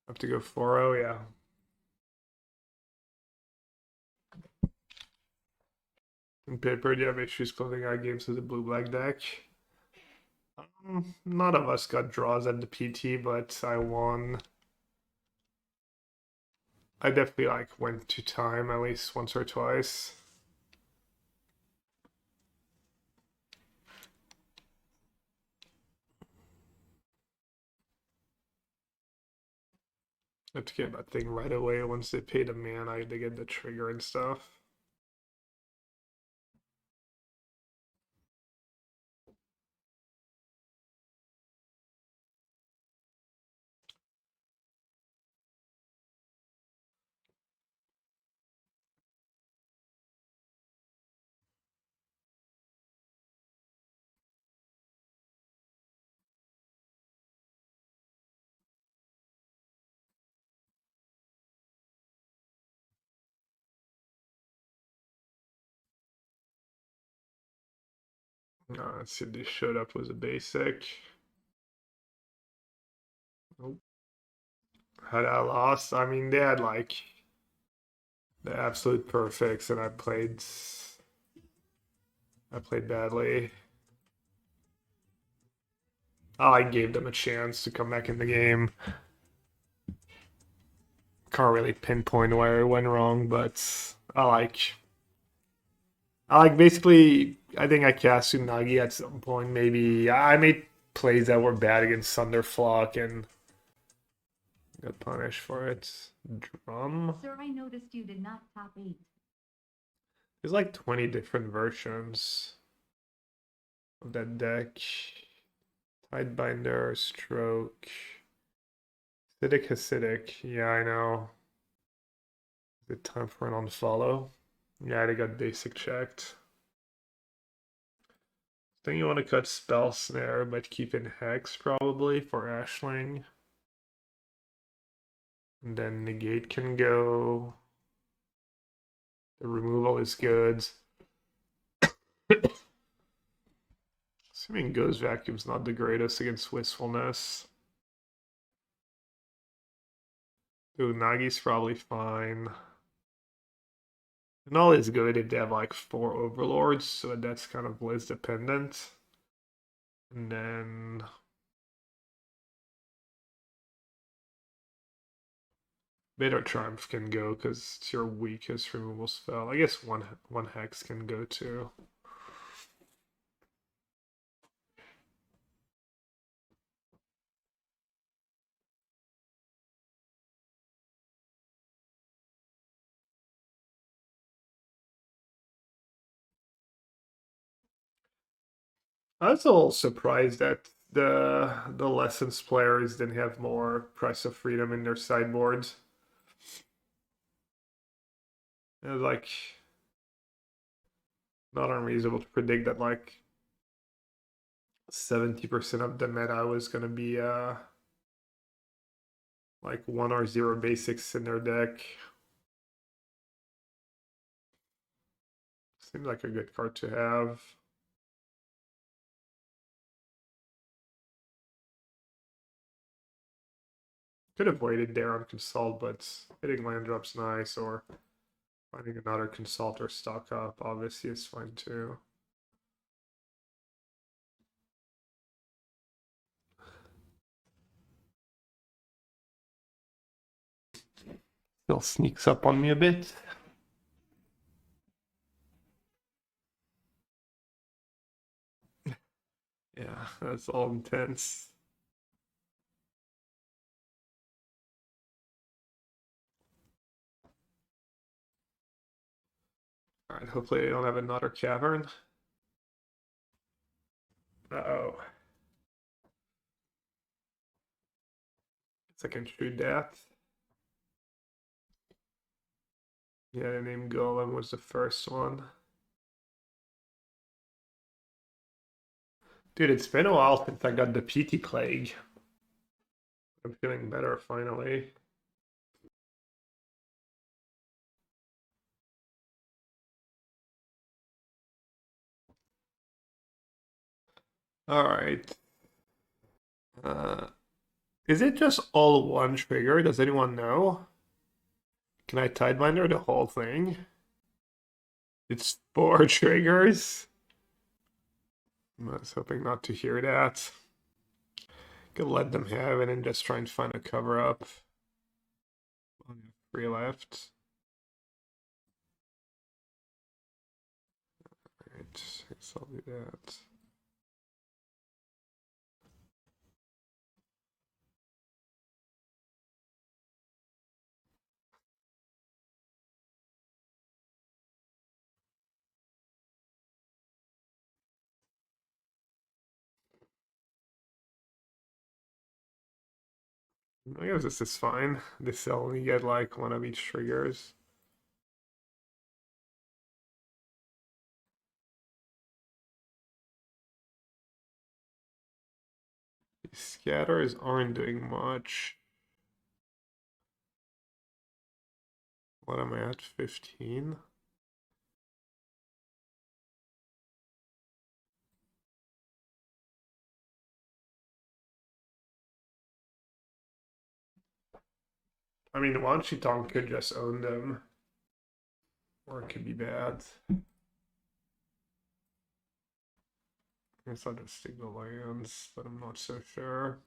Have to go 4-0, yeah. In paper, do you have issues closing out games with the blue-black deck? None of us got draws at the PT, but I won. I definitely like went to time at least once or twice. I have to get that thing right away once they pay the mana, they get the trigger and stuff. Let's see if they showed up was a basic. Nope. Had I lost, I mean, they had like the absolute perfects, and I played badly. I gave them a chance to come back in the game. Can't really pinpoint where it went wrong, but I like basically. I think I cast Unagi at some point. Maybe I made plays that were bad against Thunderflock and got punished for it. Drum. Sir, I noticed you did not top 8. There's like 20 different versions of that deck. Tidebinder, Stroke, Hasidic. Yeah, I know. Is it time for an unfollow? Yeah, they got basic checked. I think you want to cut Spell Snare, but keep in Hex probably for Ashling. And then Negate can go. The removal is good. Assuming Goes Vacuum's not the greatest against Wistfulness. Unagi's probably fine. Annul is good if they have like 4 overlords, so that's kind of list dependent. And then Bitter Triumph can go because it's your weakest removal spell. I guess one Hex can go too. I was a little surprised that the Lessons players didn't have more Press of Freedom in their sideboards. It was like not unreasonable to predict that like 70% of the meta was gonna be like 1 or 0 basics in their deck. Seems like a good card to have. Could have waited there on Consult, but hitting land drop's nice, or finding another Consult or stock up obviously is fine too. Still sneaks up on me a bit. Yeah, that's all intense. Alright, hopefully I don't have another cavern. Uh-oh. Guess I can shoot that. Yeah, the name Golem was the first one. Dude, it's been a while since I got the PT Plague. I'm feeling better finally. Alright. Is it just all one trigger? Does anyone know? Can I Tidebinder the whole thing? It's 4 triggers. I was hoping not to hear that. Could let them have it and just try and find a cover up. Only have 3 left. Alright, I guess I'll do that. I guess this is fine. This only get like 1 of each triggers. These scatters aren't doing much. What am I at? 15? I mean, Wan Shi Tong could just own them. Or it could be bad. I guess I'll just stick the lands, but I'm not so sure.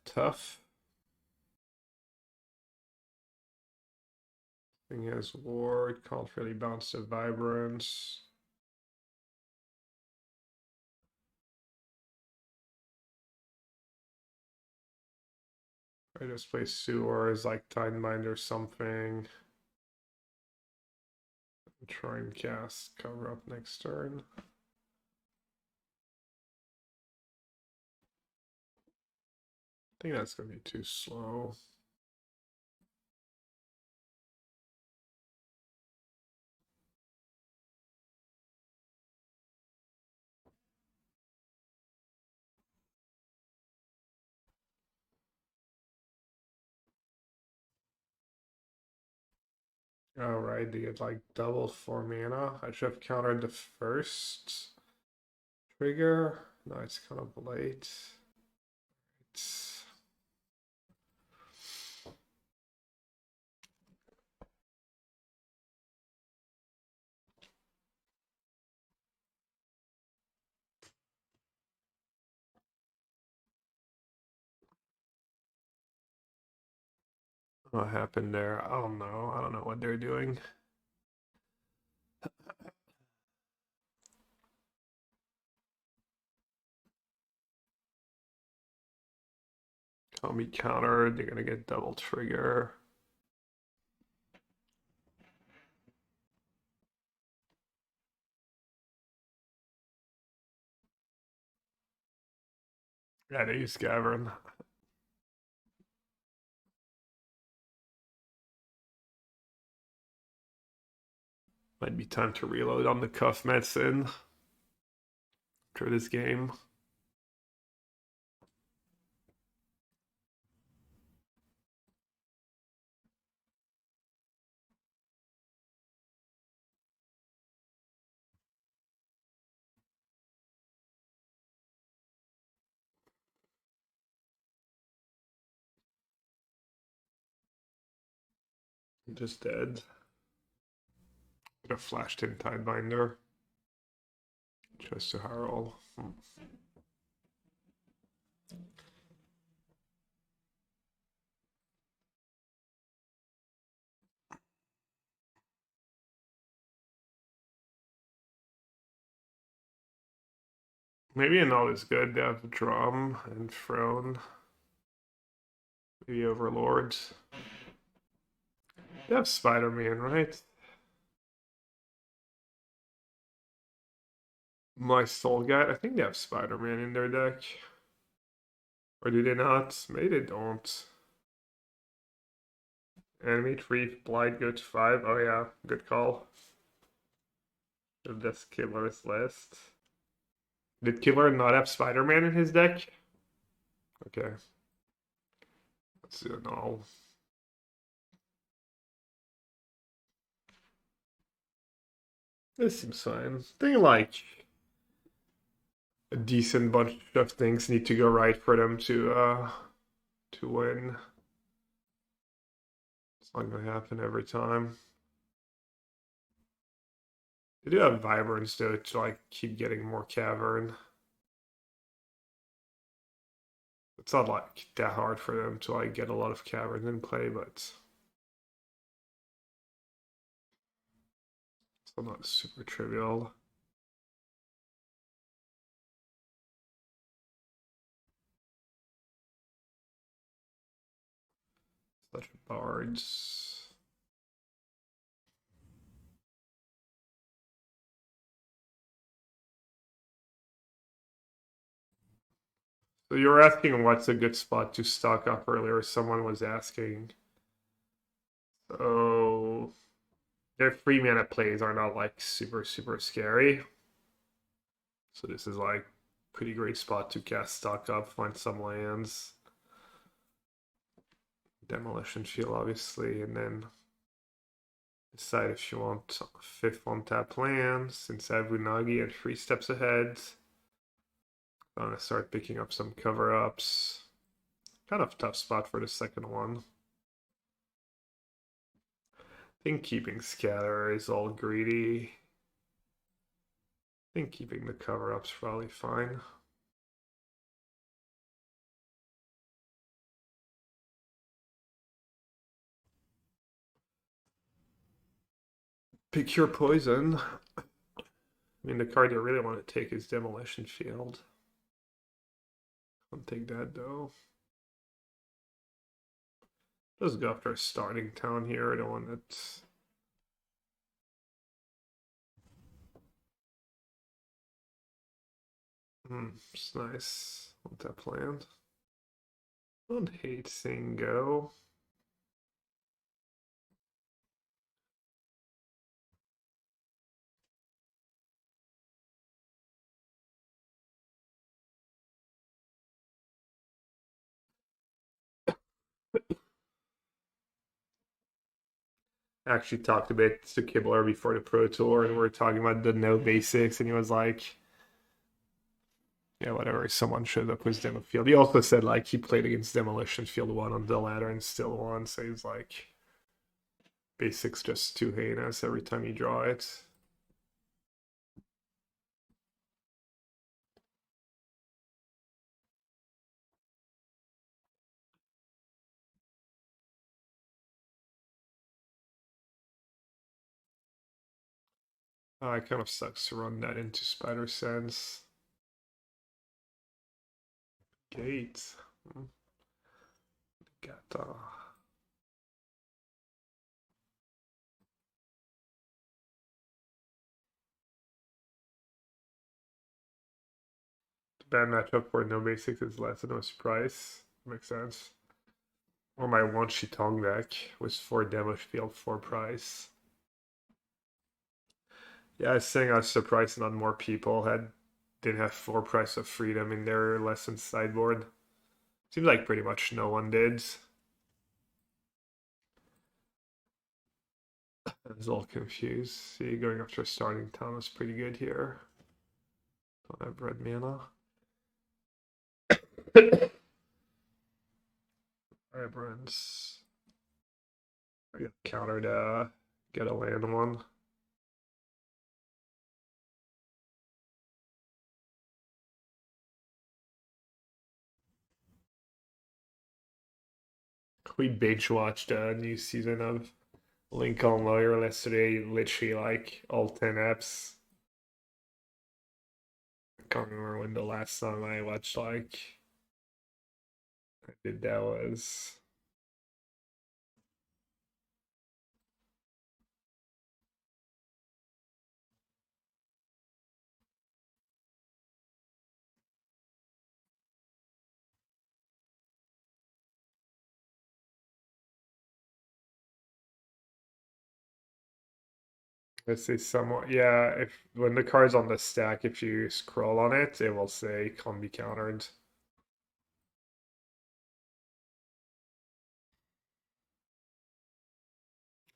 Tough. Thing has ward, can't really bounce the vibrance. I just play sewers like Tidebinder or something. Try and cast cover up next turn. I think that's gonna be too slow. Alright, they get like double 4 mana. I should have countered the first trigger. No, it's kind of late. It's... What happened there? I don't know. I don't know what they're doing. Can't be countered. They're gonna get double trigger. Yeah, they use Gavin. Might be time to reload on the cuff medicine after this game. Just dead. Could have flashed in Tidebinder. Chose to Harrow. Maybe Annul is good. They have Drum and Throne. Maybe Overlords. They have Spider-Man, right? My Soul Guide. I think they have Spider-Man in their deck. Or do they not? Maybe they don't. Animate Reef, Blight, go to 5. Oh yeah, good call. Of this killer's list. Did Killer not have Spider-Man in his deck? Okay. Let's do it all. This seems fine. I think like a decent bunch of things need to go right for them to win. It's not gonna happen every time. They do have Vibrance though to like keep getting more Cavern. It's not like that hard for them to like get a lot of Caverns in play, but still not super trivial. Such bards. So you were asking what's a good spot to stock up earlier. Someone was asking. So their 3-mana plays are not like super scary. So this is like pretty great spot to cast stock up, find some lands. Demolition Field obviously, and then decide if you want 5th on tap land since I have Unagi and 3 steps ahead. I'm gonna start picking up some cover-ups. Kind of tough spot for the second one. I think keeping Scatter is all greedy. I think keeping the cover-up's probably fine. Pick your poison. I mean, the card you really want to take is Demolition Field. I'll take that though. Let's go after a starting town here. I don't want that. It's nice. Want that land. I don't hate seeing go. Actually talked a bit to Kibler before the Pro Tour, and we were talking about the no basics, and he was like, yeah, whatever, someone showed up with Demo Field. He also said, like, he played against Demolition Field 1 on the ladder and still won, so he's like, basics just too heinous every time you draw it. It kind of sucks to run that into Spider Sense. Gate. Got bad matchup where no basics is less than no price. Makes sense. Or my Wan Shi Tong deck was 4 Demo Field, 4 price. Yeah, I was saying I was surprised not more people didn't have 4 price of freedom in their lesson sideboard. Seems like pretty much no one did. I was all confused. See, going after a starting town was pretty good here. Don't have red mana. Vibrance. I got countered get a land one. We binge watched a new season of Lincoln Lawyer yesterday, literally like all 10 eps. I can't remember when the last time I watched like I did that was. Let's say somewhat, yeah, if when the card's on the stack, if you scroll on it, it will say can't be countered.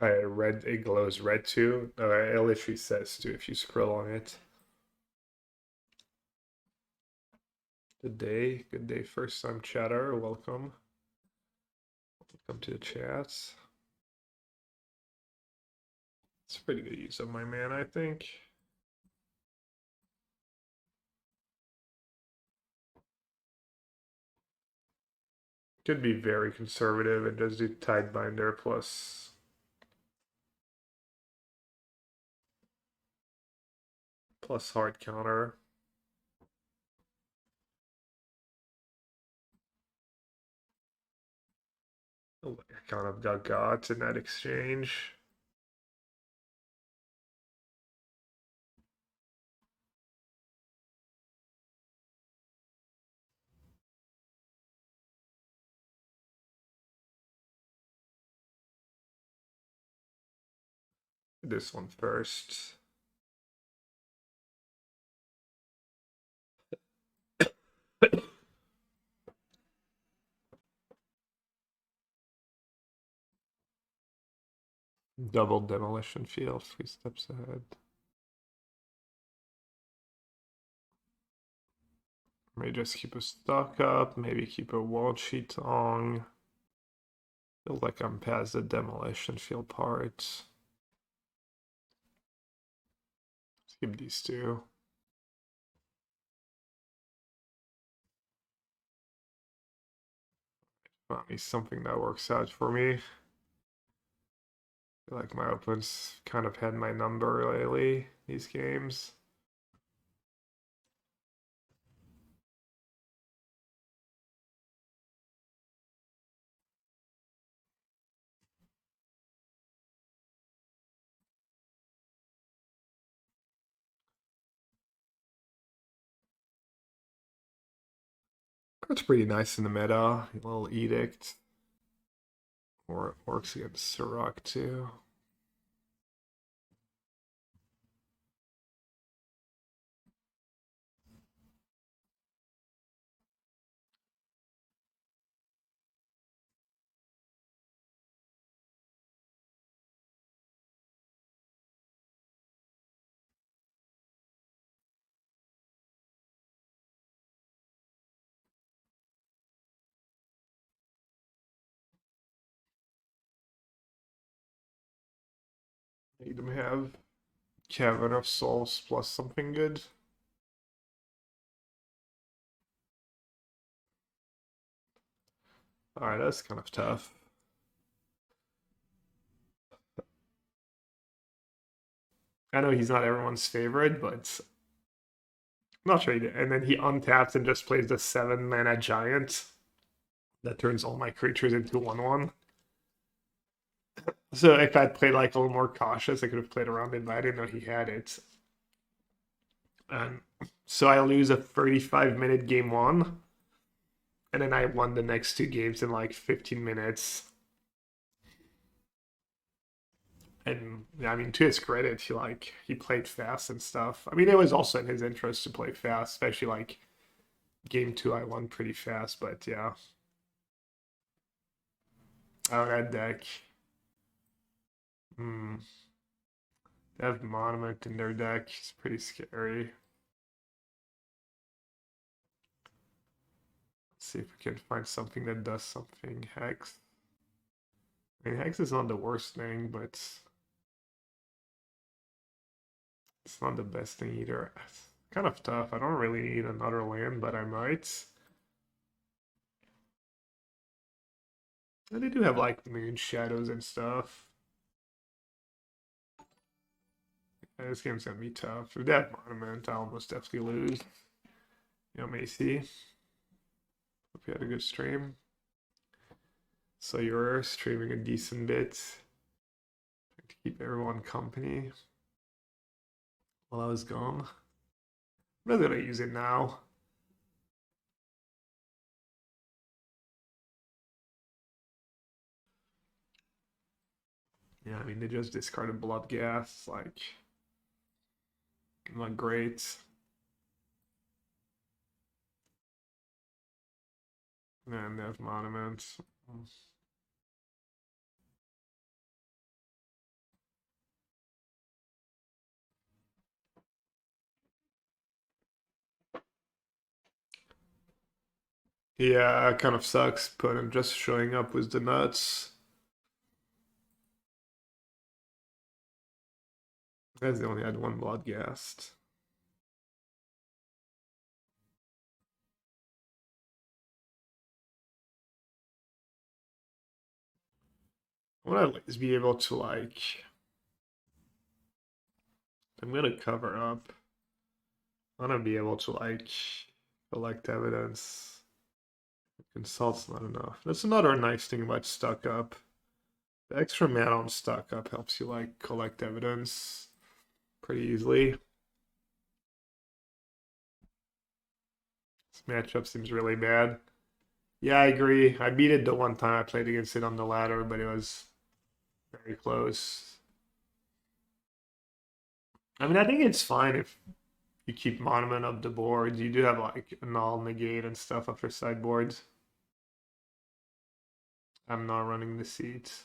It glows red too. It literally says too if you scroll on it. Good day, first time chatter, welcome. Welcome to the chats. It's a pretty good use of my mana, I think. Could be very conservative and just do Tidebinder plus hard counter. I kind of got in that exchange. This one first. Double Demolition Field, 3 steps ahead. May just keep a stock up, maybe keep a Wan Shi Tong. Feel like I'm past the Demolition Field part. Skip these two. Find me something that works out for me. I feel like my opponents kind of had my number lately, these games. That's pretty nice in the meta. A little Edict. Or it works against Sirach too. Need them have Cavern of Souls plus something good. Alright, that's kind of tough. I know he's not everyone's favorite, but I'm not sure he did. And then he untaps and just plays the 7-mana giant that turns all my creatures into 1/1. So if I'd played like a little more cautious, I could have played around it, but I didn't know he had it. And so I lose a 35-minute game one, and then I won the next two games in like 15 minutes. And I mean, to his credit, he played fast and stuff. I mean, it was also in his interest to play fast, especially like game two. I won pretty fast, but yeah. Oh, that deck. Hmm. They have Monument in their deck. It's pretty scary. Let's see if we can find something that does something. Hex. I mean, Hex is not the worst thing, but it's not the best thing either. It's kind of tough. I don't really need another land, but I might. And they do have like moon shadows and stuff. Yeah, this game's gonna be tough. If they have Monument, I'll almost definitely lose. You know, Macy. Hope you had a good stream. So you're streaming a decent bit. Trying to keep everyone company while I was gone. I'm not gonna use it now. Yeah, I mean, they just discarded Blood Gas. Like, Not great. And they have monuments. Yeah, it kind of sucks, but I'm just showing up with the nuts. Guys, they only had one Bloodghast. I want to at least be able to, like... I'm gonna cover up. I want to be able to, like, collect evidence. Consult's not enough. That's another nice thing about Stuck Up. The extra mana on Stuck Up helps you, like, collect evidence pretty easily. This matchup seems really bad. Yeah, I agree. I beat it the one time I played against it on the ladder, but it was very close. I mean, I think it's fine if you keep monument up the board. You do have like Annul, Negate, and stuff up for sideboards. I'm not running the seats.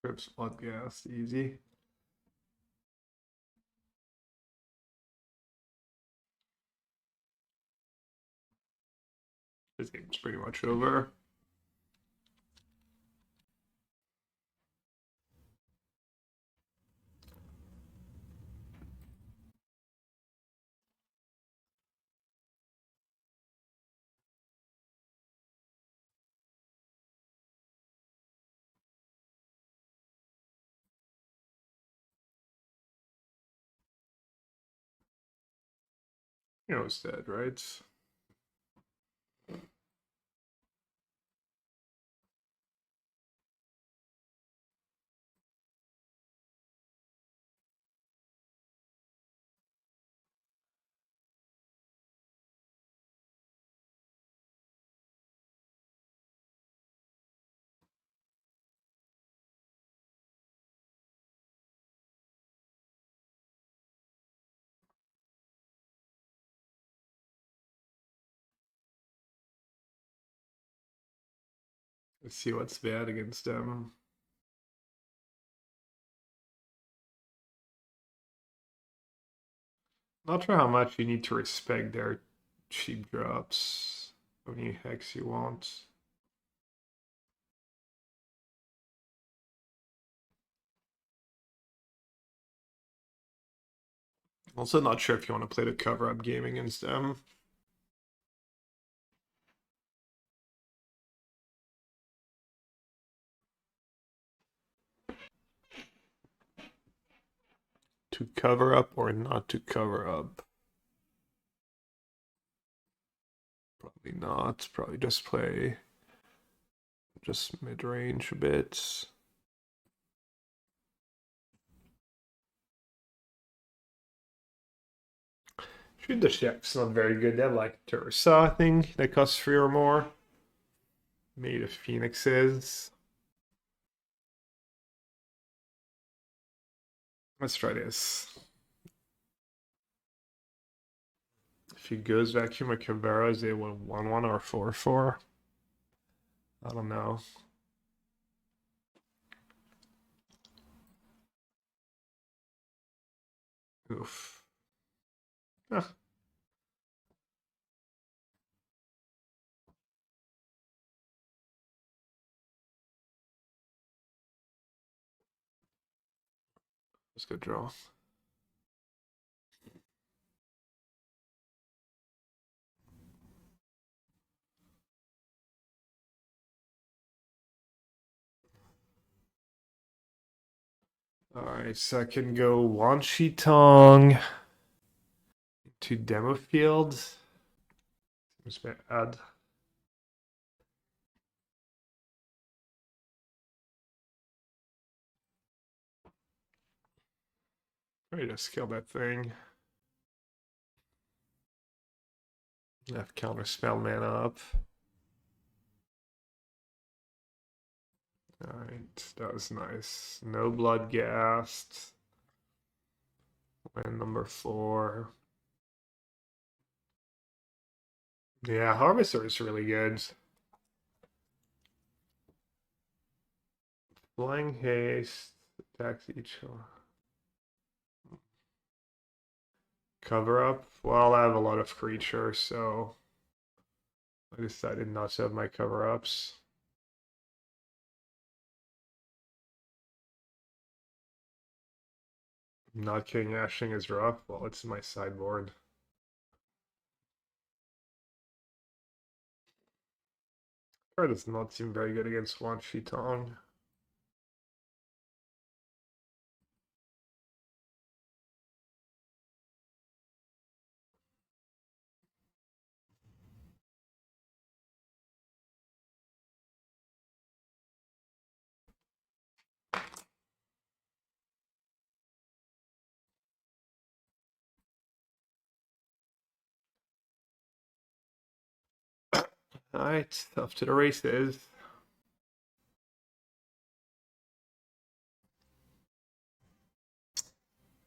Crips, Bloodghast, easy. This game's pretty much over. You know it's dead, right? Let's see what's bad against them. Not sure how much you need to respect their cheap drops. How many hex you want. Also not sure if you want to play the cover-up game against them. To cover up or not to cover up? Probably not. Probably just play just mid-range a bit. Shoot, the Chef's not very good. They have like Duress, I think, that costs 3 or more. Maybe the Phoenixes. Let's try this. If he goes Vacuum or Caveras, they will 1-1 or 4-4. I don't know. Oof. Ah. Let's go draw. Alright, so I can go Wan Shi Tong to Demo Field. Seems bad. Ready to scale that thing. Have counter spell mana up. Alright, that was nice. No blood gassed. Land number 4. Yeah, Harvester is really good. Flying haste attacks each one. Cover up. Well, I have a lot of creatures, so I decided not to have my cover ups. Not King Ashing is rough. Well, it's my sideboard. Card does not seem very good against Wan Shi Tong. Alright, off to the races.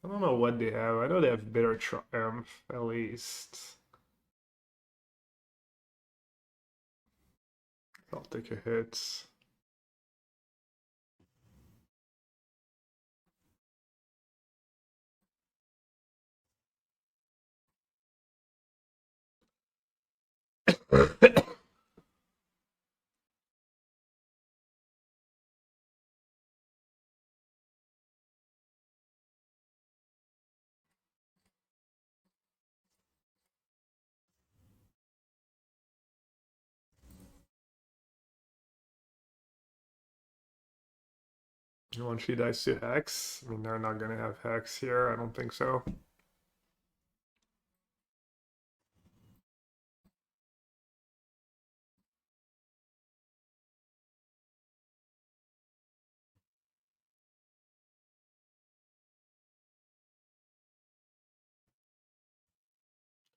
I don't know what they have. I know they have Bitter Triumph, at least. I'll take a hit. Wan Shi dies to Hex. I mean, they're not gonna have Hex here. I don't think so.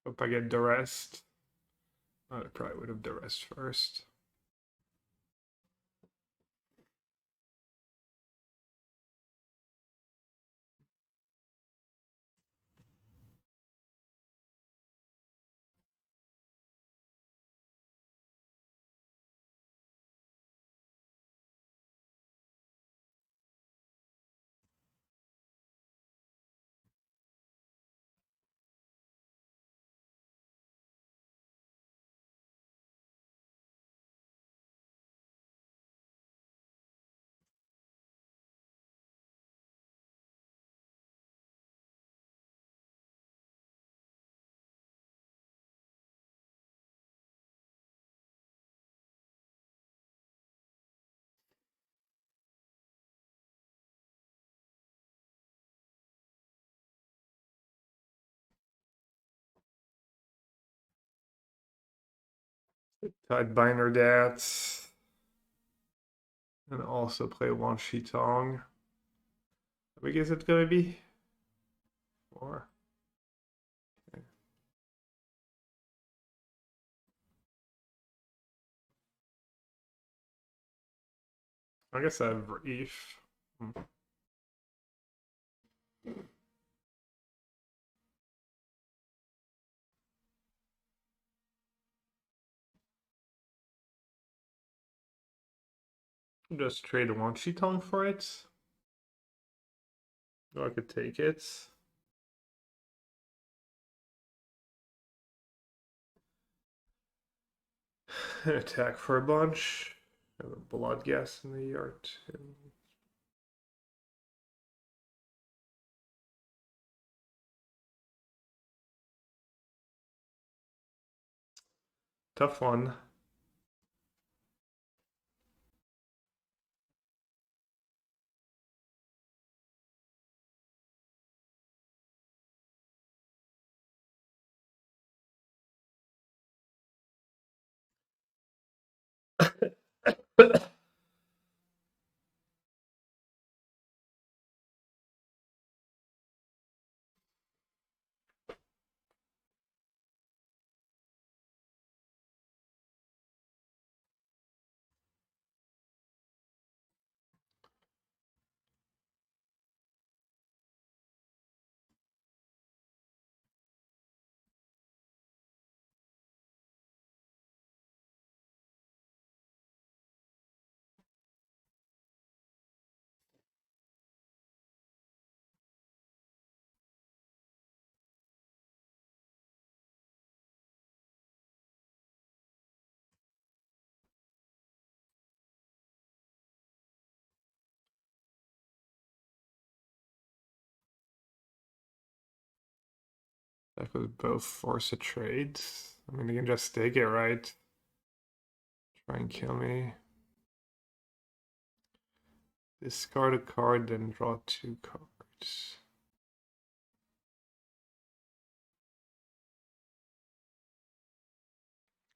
Hope I get Duress. I probably would have Duress first. Tidebinder that. And also play Wan Shi Tong. How big is it gonna be? 4. Okay. I guess I have Reef. Just trade Wan Shi Tong for it. Or I could take it. And attack for a bunch. Have a blood gas in the yard too. Tough one. That could both force a trade. I mean, they can just take it, right? Try and kill me. Discard a card, then draw 2 cards.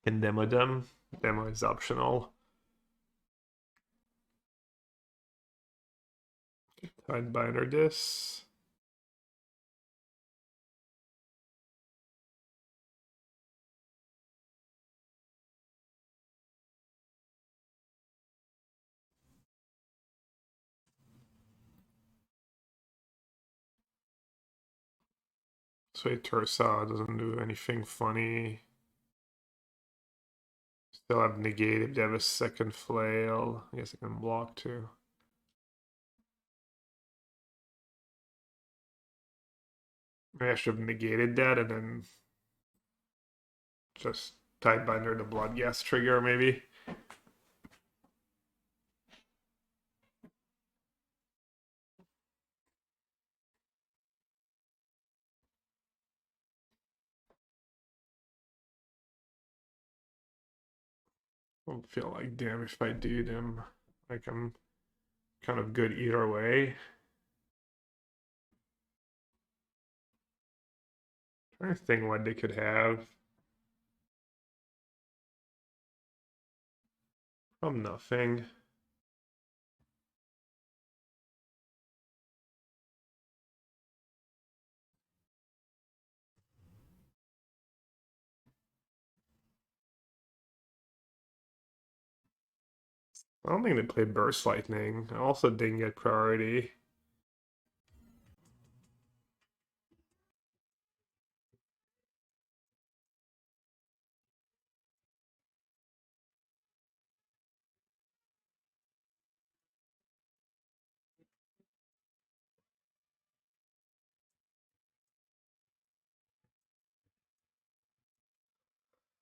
Can demo them. Demo is optional. Tidebinder this. Sweet Tursa doesn't do anything funny. Still have Negate if they have a second flail. I guess I can block too. Maybe I should have negated that and then just Tidebinder the Blood Gas trigger, maybe. I don't feel like damn if I do them. Like I'm kind of good either way. Trying to think what they could have. From nothing. I don't think they played Burst Lightning. I also didn't get priority.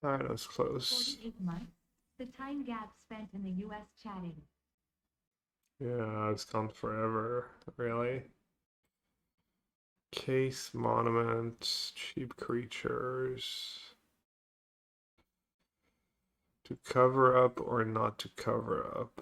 Alright, that was close. 48 months. The time gap spent in the US chatting. Yeah, it's gone forever, really. Case, Monument, cheap creatures. To cover up or not to cover up?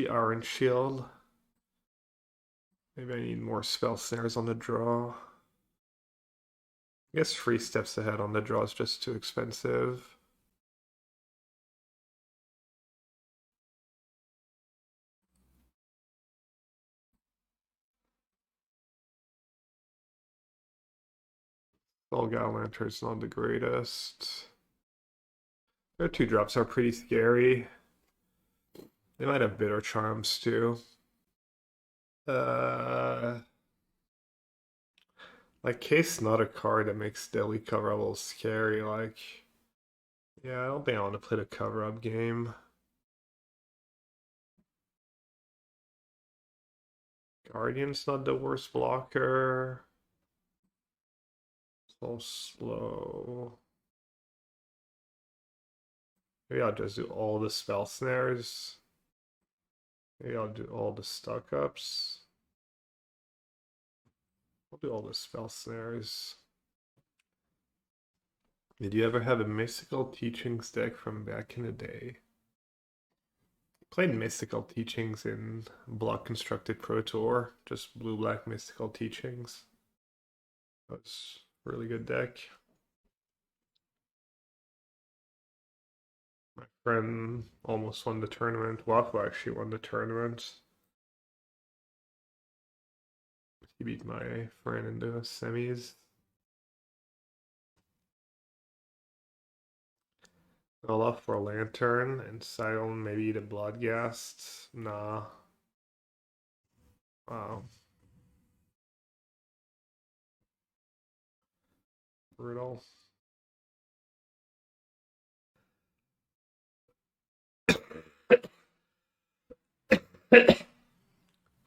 Iron Shield. Maybe I need more Spell Snares on the draw. I guess 3 steps ahead on the draw is just too expensive. Solgal Lantern's not the greatest. Their 2-drops are pretty scary. They might have Bitter Charms too. Like Case not a card that makes daily cover up a little scary. Like, yeah, I don't think I want to play the cover up game. Guardian's not the worst blocker. It's a little slow. Maybe I'll just do all the Spell Snares. Maybe I'll do all the Stuck Ups. I'll do all the Spell Snares. Did you ever have a Mystical Teachings deck from back in the day? Played Mystical Teachings in Block Constructed Pro Tour, just blue-black Mystical Teachings. That was a really good deck. My friend almost won the tournament. Wafu actually won the tournament. He beat my friend in the semis. Olaf for Lantern and Sion maybe the Bloodghast. Nah. Wow. Brutal. Pretty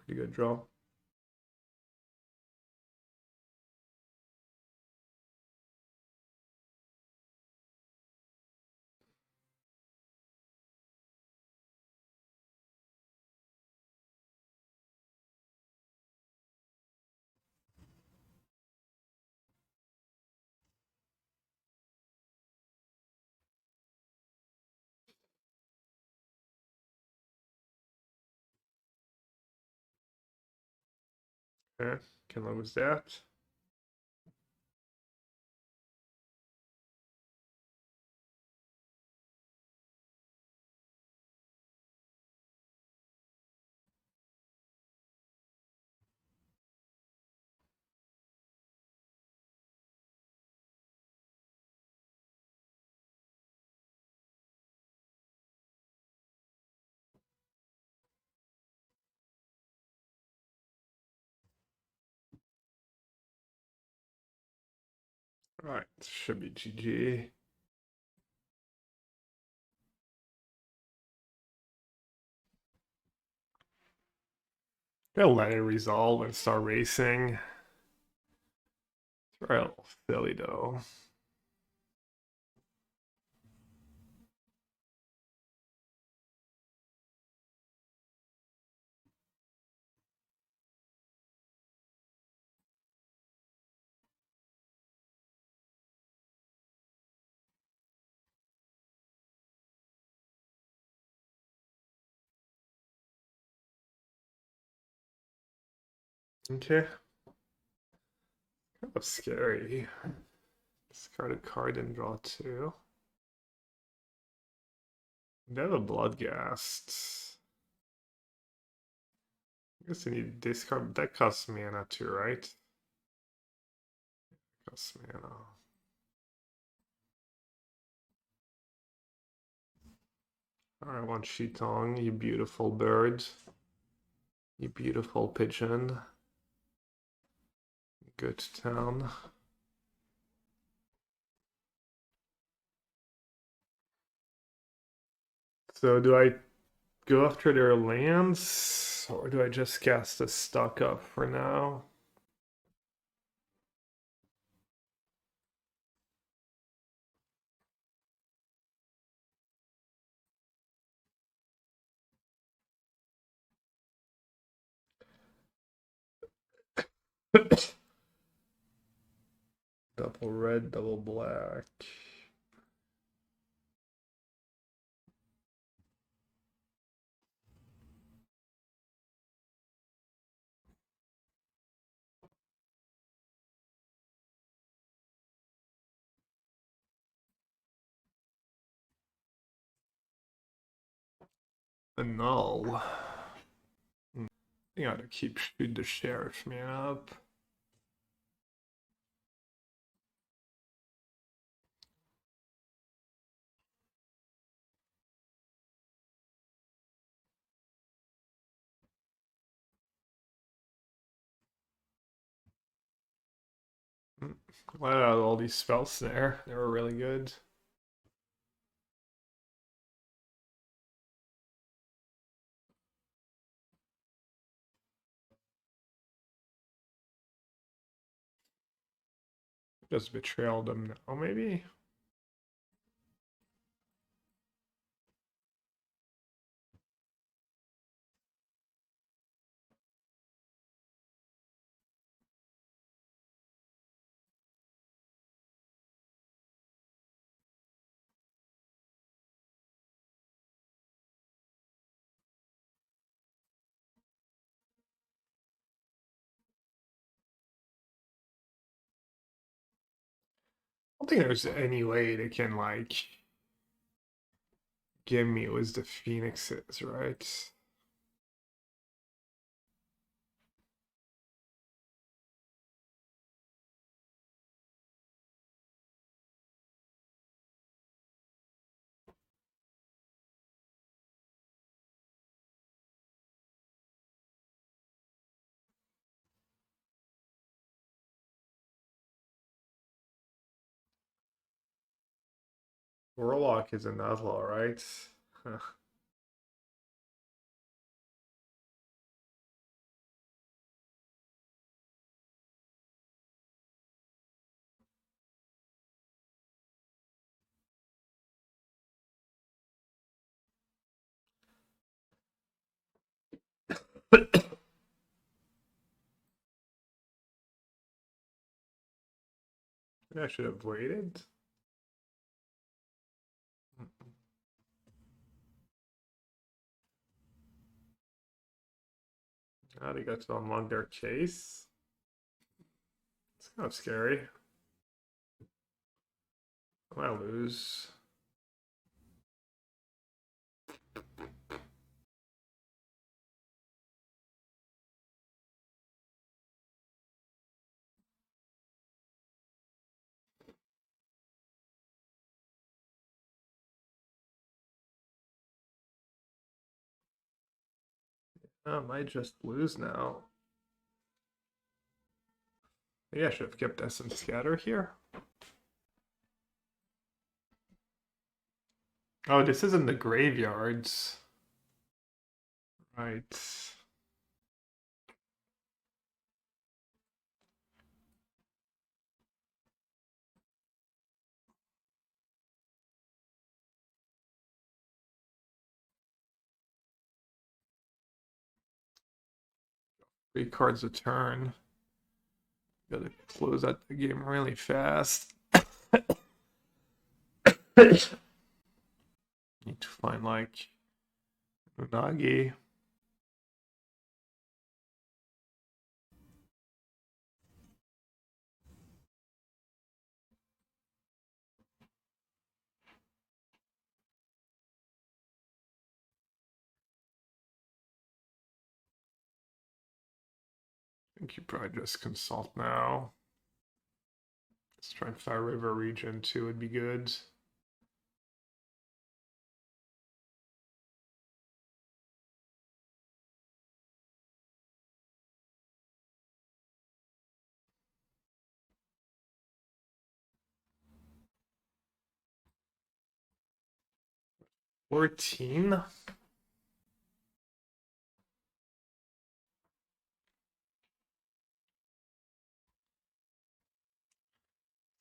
good draw. Okay, can live with that. Alright, should be GG. Gonna let it resolve and start racing. It's real silly though. Okay. Kind of scary. Discard a card and draw two. They have a Bloodghast. I guess I need to discard. That costs mana too, right? Costs mana. Alright, Wan Shi Tong, you beautiful bird. You beautiful pigeon. Good town. So do I go after their lands, or do I just cast a stock up for now? Double red, double black. Annul. You gotta keep shoot the sheriff man up. Wow, all these Spell Snare, they were really good. Just betrayal them now, maybe? don't think there's any way they can like give me was the Phoenixes, right? Warlock is a Nuzlocke, right? Huh. I should have waited. How they got to unlock their chase? It's kind of scary. I might lose. I might just lose now. Maybe I should have kept SM Scatter here. Oh, this isn't the graveyards. Right. Three cards a turn. Gotta close out the game really fast. Need to find like Unagi. I think you probably just consult now. Let's try and Fire River Regent too would be good. $14.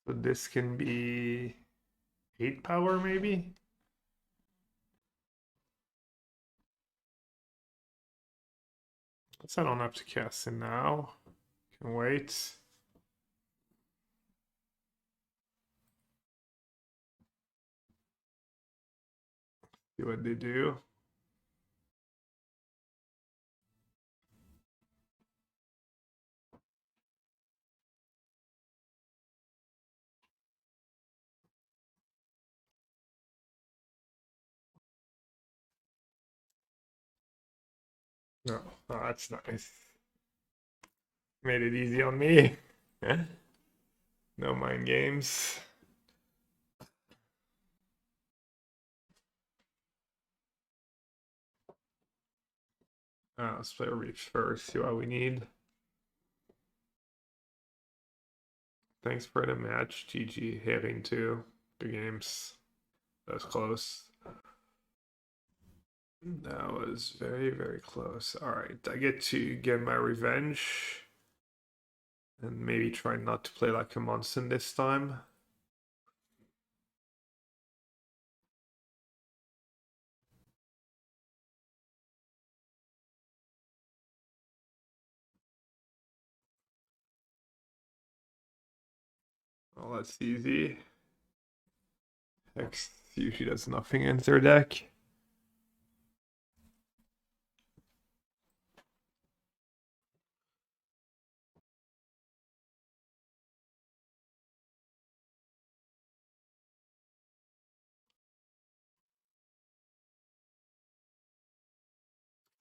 So this can be 8 power maybe? Guess I don't have to cast it now. Can wait. See what they do. No, oh, that's nice. Made it easy on me. No mind games. Let's play a Reef first, see what we need. Thanks for the match, GG. Having 2 games. That was close. That was very, very close. Alright, I get to get my revenge. And maybe try not to play like a monster this time. Well, that's easy. Hex usually does nothing in their deck.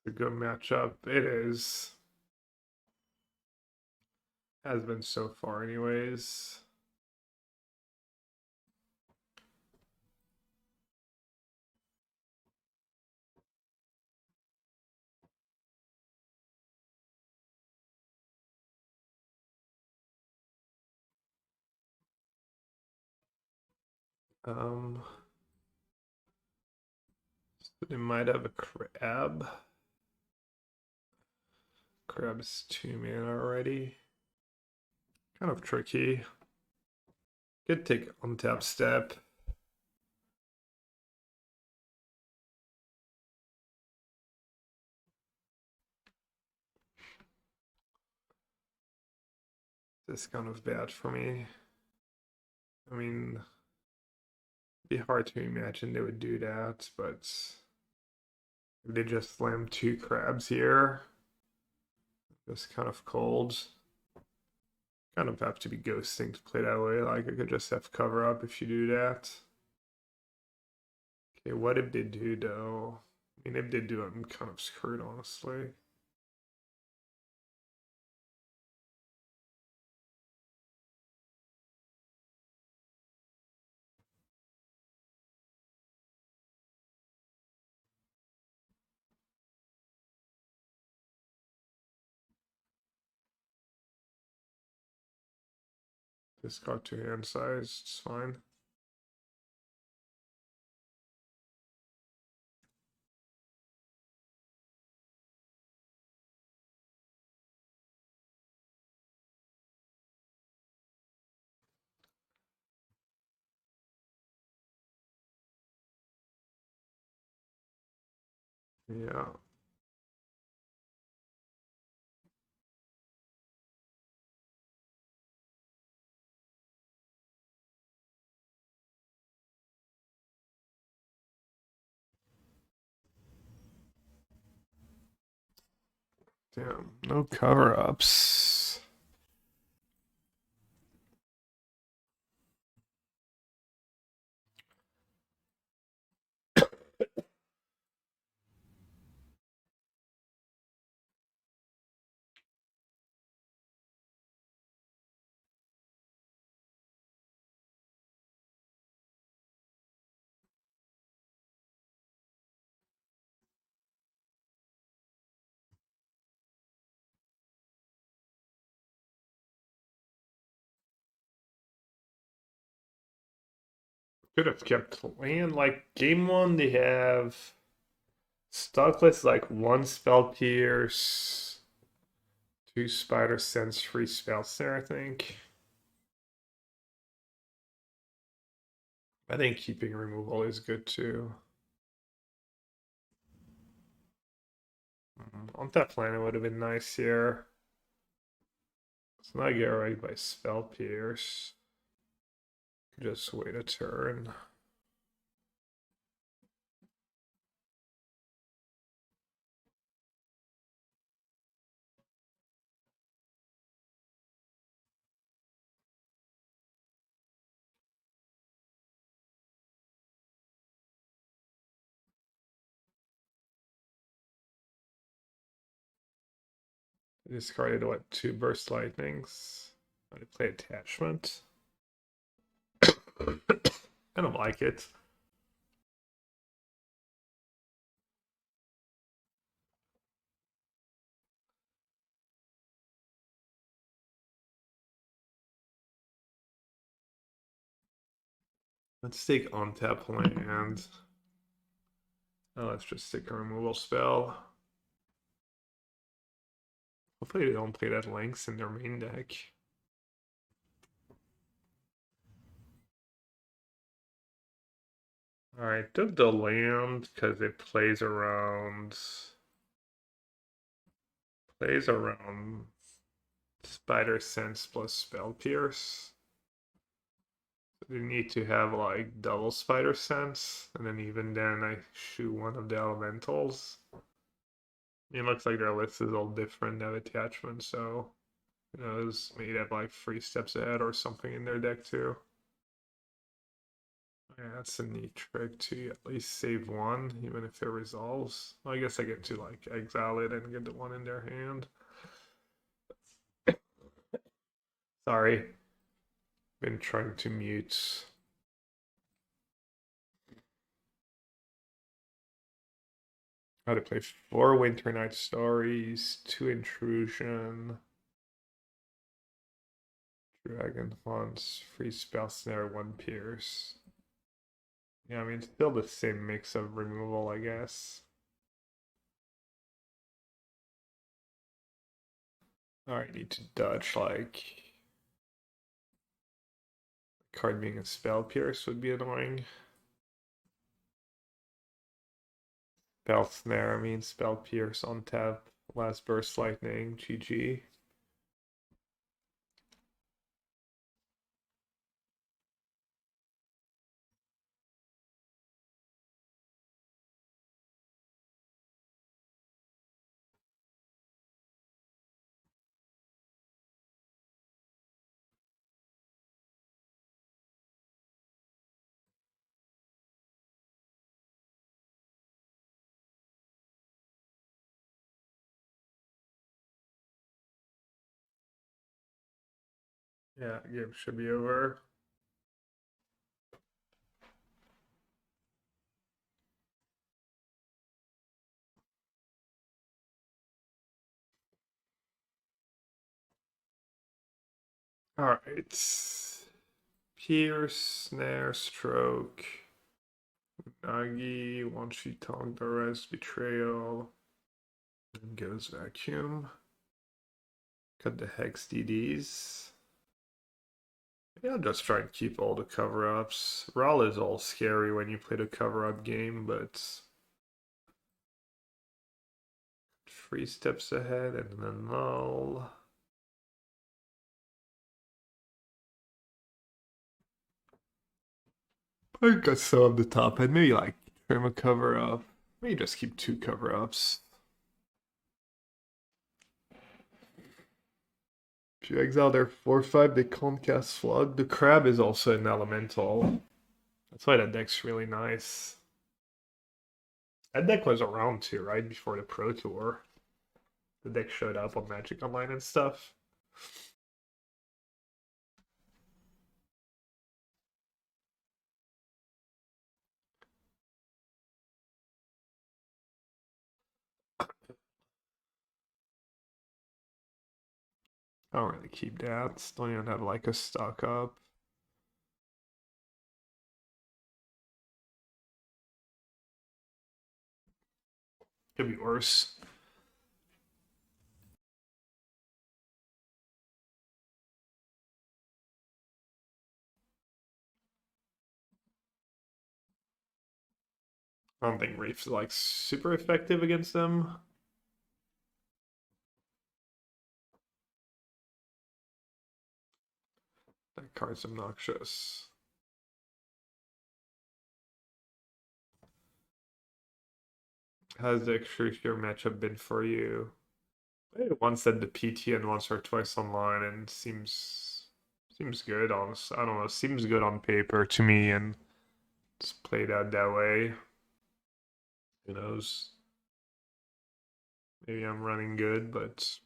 a good matchup. It is. Has been so far, anyways. They might have a crab. Crab's 2 mana already. Kind of tricky. Could take untap step. This is kind of bad for me. I mean, it'd be hard to imagine they would do that, but if they just slam 2 crabs here, it's kind of cold. Kind of have to be ghosting to play that way. Like, I could just have cover up if you do that. Okay, what if they do, though? I mean, if they do, I'm kind of screwed, honestly. Discard 2 hand size, it's fine. Yeah. Damn, no cover-ups. Could have kept land. Like, game 1, they have stuck with like 1 spell pierce, 2 spider sense, free spell snare, I think. I think keeping removal is good too. On that plan, it would have been nice here. Let's not get right by spell pierce. Just wait a turn. Discarded what, 2 burst lightnings. I play attachment. Kind of like it. Let's take untap land. Oh, let's just take a removal spell. Hopefully they don't play that lengths in their main deck. Alright, took the land because it plays around Spider Sense plus Spell Pierce. So you need to have like double Spider Sense, and then even then I shoot one of the elementals. It looks like their list is all different, that attachment, so who knows, maybe they have like 3 steps ahead or something in their deck too. Yeah, that's a neat trick to at least save one, even if it resolves. I guess I get to like exile it and get the one in their hand. Sorry. Been trying to mute. How to play 4 Winter Night Stories, 2 Intrusion, Dragon Haunts, free Spell Snare, 1 Pierce. Yeah, I mean, still the same mix of removal, I guess. Alright, need to dodge, like... Card being a Spell Pierce would be annoying. Spell Snare, I mean, Spell Pierce on tap. Last Burst Lightning, GG. Yeah, game should be over. Alright. Pierce, Snare, Stroke, Unagi, Wan Shi Tong, Duress, Betrayal, and goes Vacuum. Cut the Hex DDs. Yeah, I'll just try and keep all the cover-ups. Raw is all scary when you play the cover-up game, but 3 steps ahead and then null. I got some of the top head. Maybe like trim a cover-up. Maybe just keep 2 cover-ups. If you exile their 4/5, they can't cast Flood. The crab is also an elemental. That's why that deck's really nice. That deck was around too, right? Before the Pro Tour. The deck showed up on Magic Online and stuff. I don't really keep that. Don't even have like a stock up. Could be worse. I don't think Reef's like super effective against them. That card's obnoxious. How's the Extrusior matchup been for you? I once said the PT and once or twice online and seems good, honestly. I don't know, seems good on paper to me and it's played out that way. Who knows? Maybe I'm running good, but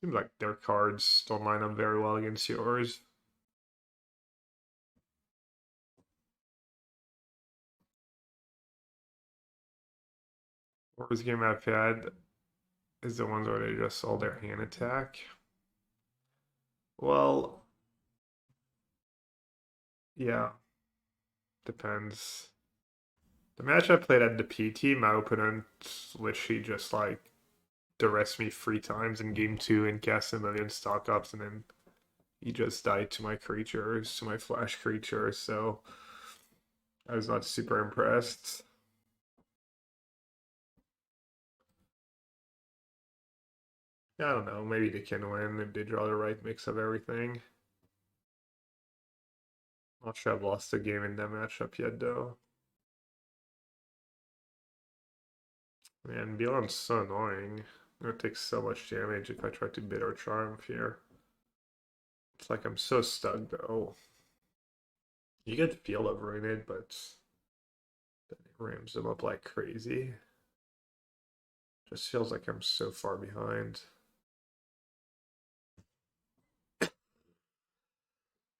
seems like their cards don't line up very well against yours. Worst game I've had is the ones where they just all their hand attack. Well, yeah, depends. The match I played at the PT, my opponent literally just like duress me 3 times in game 2 and cast a million stock ups, and then he just died to my creatures, to my flash creatures, so I was not super impressed. I don't know, maybe they can win if they draw the right mix of everything. Not sure I've lost a game in that matchup yet, though. Man, Beyond's so annoying. I'm gonna take so much damage if I try to bid or triumph here. It's like I'm so stuck, though. You get Field of Ruined, but then it rams them up like crazy. Just feels like I'm so far behind.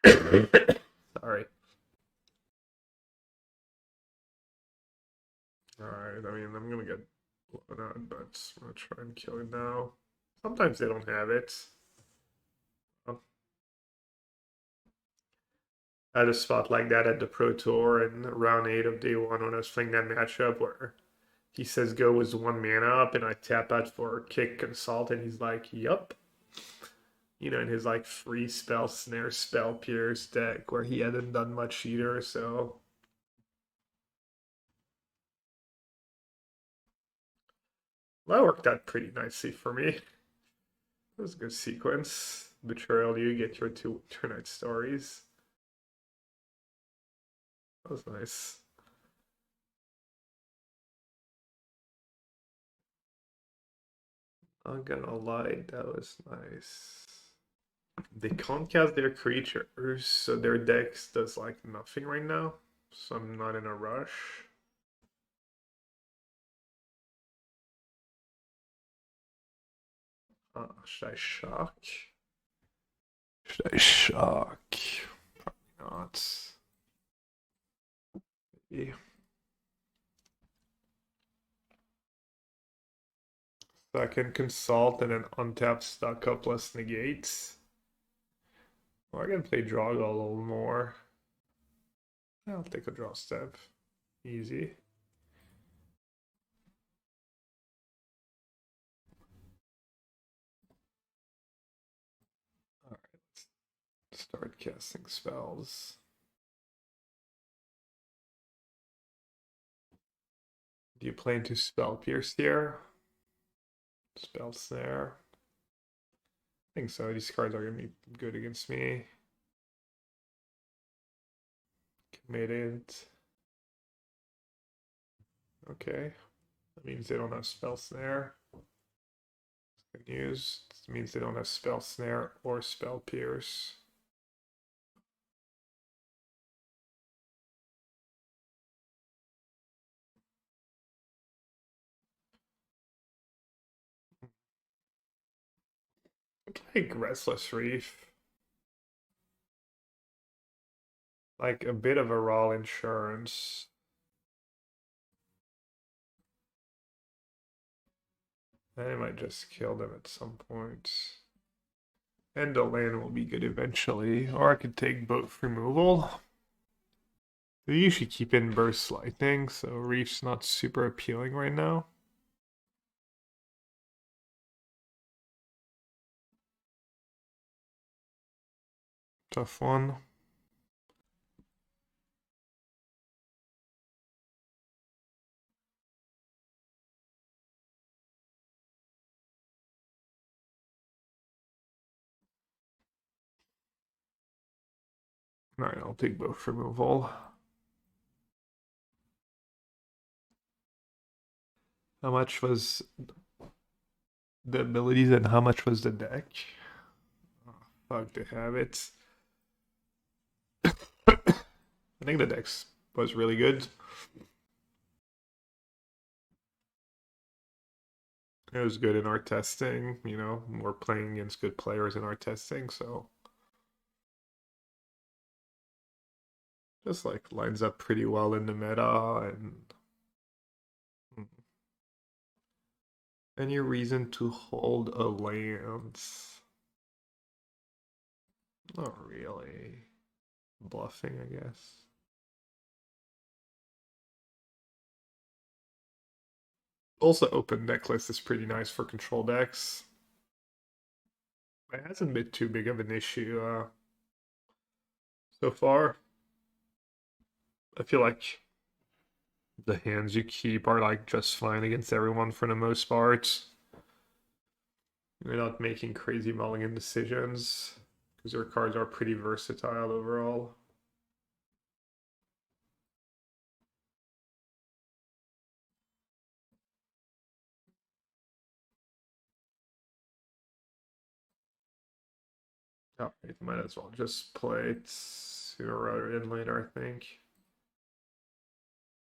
Sorry. Alright, I mean, I'm gonna get blown out, but I'm gonna try and kill it now. Sometimes they don't have it. I had a spot like that at the Pro Tour in round 8 of day 1 when I was playing that matchup where he says go with 1 mana up and I tap out for kick consult and he's like, yup. You know, in his like free spell snare spell pierce deck where he hadn't done much either, so that worked out pretty nicely for me. It was a good sequence. Betrayal, you get your 2 Winter stories. That was nice. I'm gonna lie, that was nice. They can't cast their creatures, so their dex does like nothing right now. So I'm not in a rush. Should I shock? Should I shock? Probably not. Maybe. So I can consult and then untap stuck up plus negates. Or I can play draw a little more. I'll take a draw step. Easy. Alright, let's start casting spells. Do you plan to spell pierce here? Spell snare. I think so. These cards are gonna be good against me. Committed. Okay. That means they don't have spell snare. Good news. This means they don't have spell snare or spell pierce. Like Restless Reef. Like a bit of a raw insurance. I might just kill them at some point. And the land will be good eventually. Or I could take both removal. They usually keep in burst lightning, so Reef's not super appealing right now. Tough one. Alright, I'll take both removal. How much was the abilities and how much was the deck? Oh, fuck, they have it. I think the deck was really good. It was good in our testing, you know, we're playing against good players in our testing, so just like lines up pretty well in the meta and any reason to hold a land? Not really. Bluffing, I guess. Also, open deck list is pretty nice for control decks. It hasn't been too big of an issue so far. I feel like the hands you keep are like just fine against everyone for the most part. You're not making crazy mulligan decisions because your cards are pretty versatile overall. Oh, might as well just play it. Sooner rather than later, I think.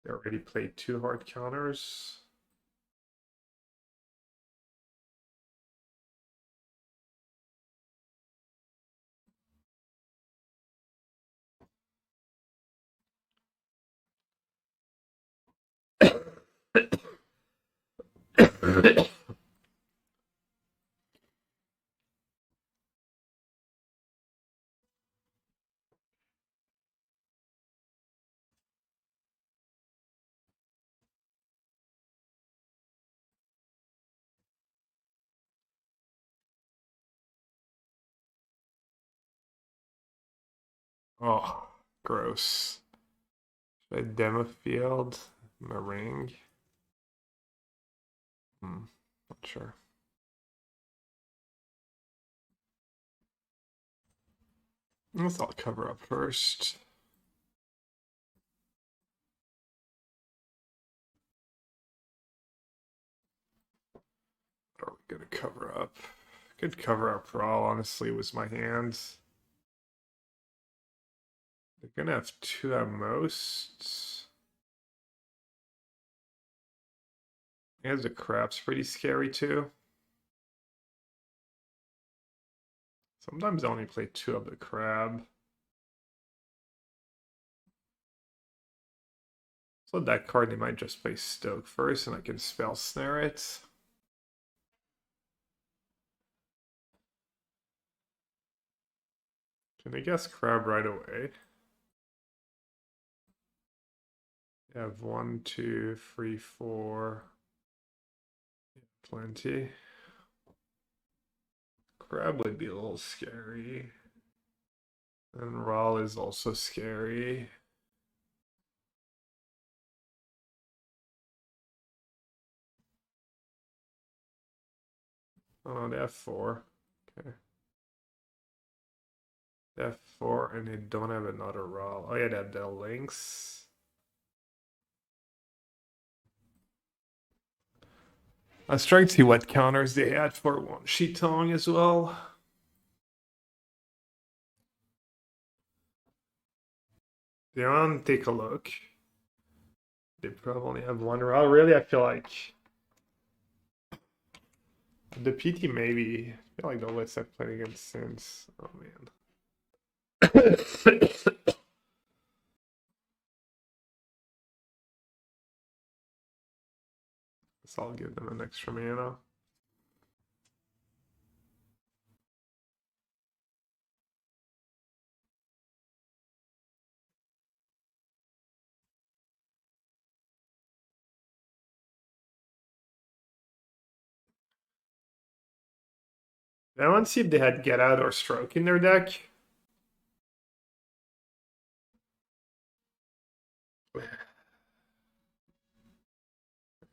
They already played 2 hard counters. Oh, gross. Should I demo field? Marang? Not sure. Let's all cover up first. What are we gonna cover up? Good cover up for all, honestly, was my hands. They're gonna have 2 at most. Hands of crap's pretty scary too. Sometimes I only play 2 of the crab. So that card, they might just play Stoke first, and I can Spell Snare it. Can I guess crab right away? I have 1, 2, 3, 4. Plenty. Crab would be a little scary. And Raw is also scary. Oh, they have 4. Okay. They have 4 and they don't have another Raw. Oh yeah, they have the links. I was trying to see what counters they had for Wan Shi Tong as well. Beyond, take a look. They probably only have 1 Raw. Really, I feel like the PT maybe. I feel like the list I've played against since. Oh man. So I'll give them an extra mana. I want to see if they had Get Out or Stroke in their deck.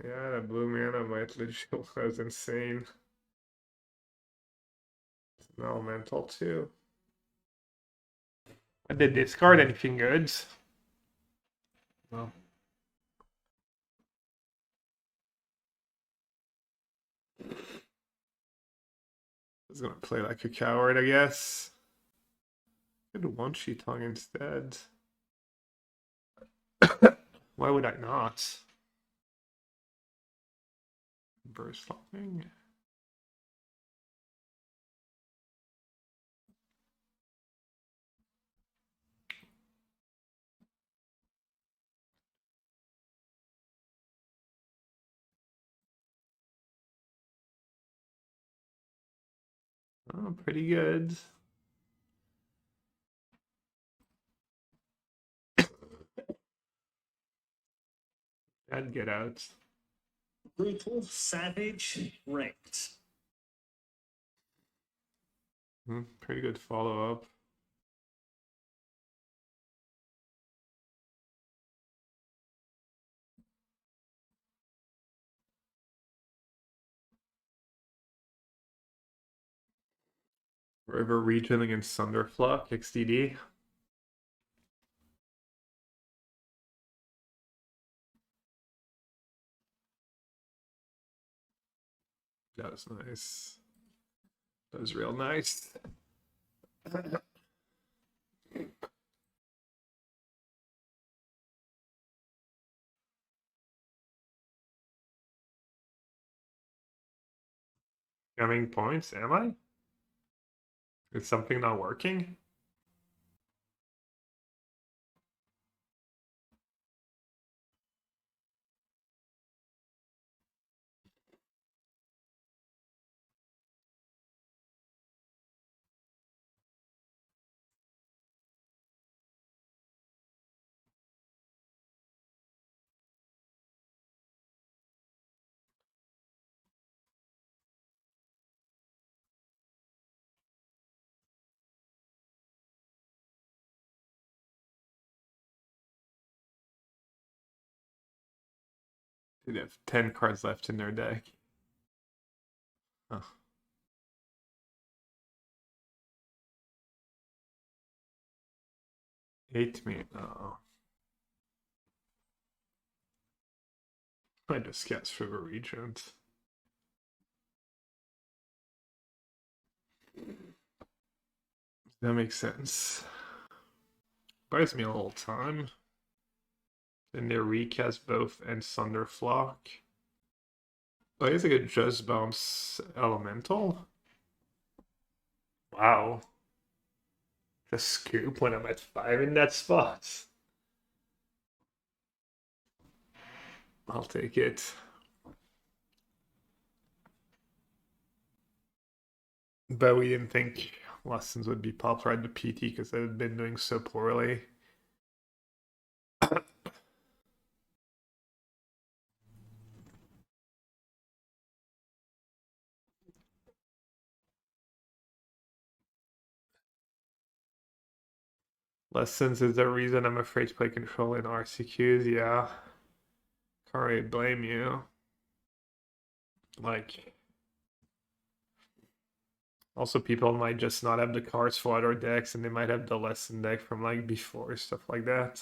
Yeah, the blue mana might legit was insane. It's an elemental too. Did they discard anything good? No. I was gonna play like a coward, I guess. Could Wan Shi Tong instead. Why would I not? Burst Tonging. Oh, pretty good. I'd Get Out. Brutal, savage, wrecked. Pretty good follow up. River Regent against Thunderflock, XDD. That was nice. That was real nice. Having points, am I? Is something not working? They have 10 cards left in their deck. Huh. Hate me. Oh. I just guessed for the Regent. That makes sense. Buys me a little time. Then they recast both and Thunderflock. Oh, I guess I could just bounce Elemental. Wow. The scoop when I'm at 5 in that spot. I'll take it. But we didn't think lessons would be popular at the PT because they had been doing so poorly. Lessons is the reason I'm afraid to play control in RCQs, yeah. Can't really blame you. Like, also people might just not have the cards for other decks and they might have the lesson deck from like before, stuff like that.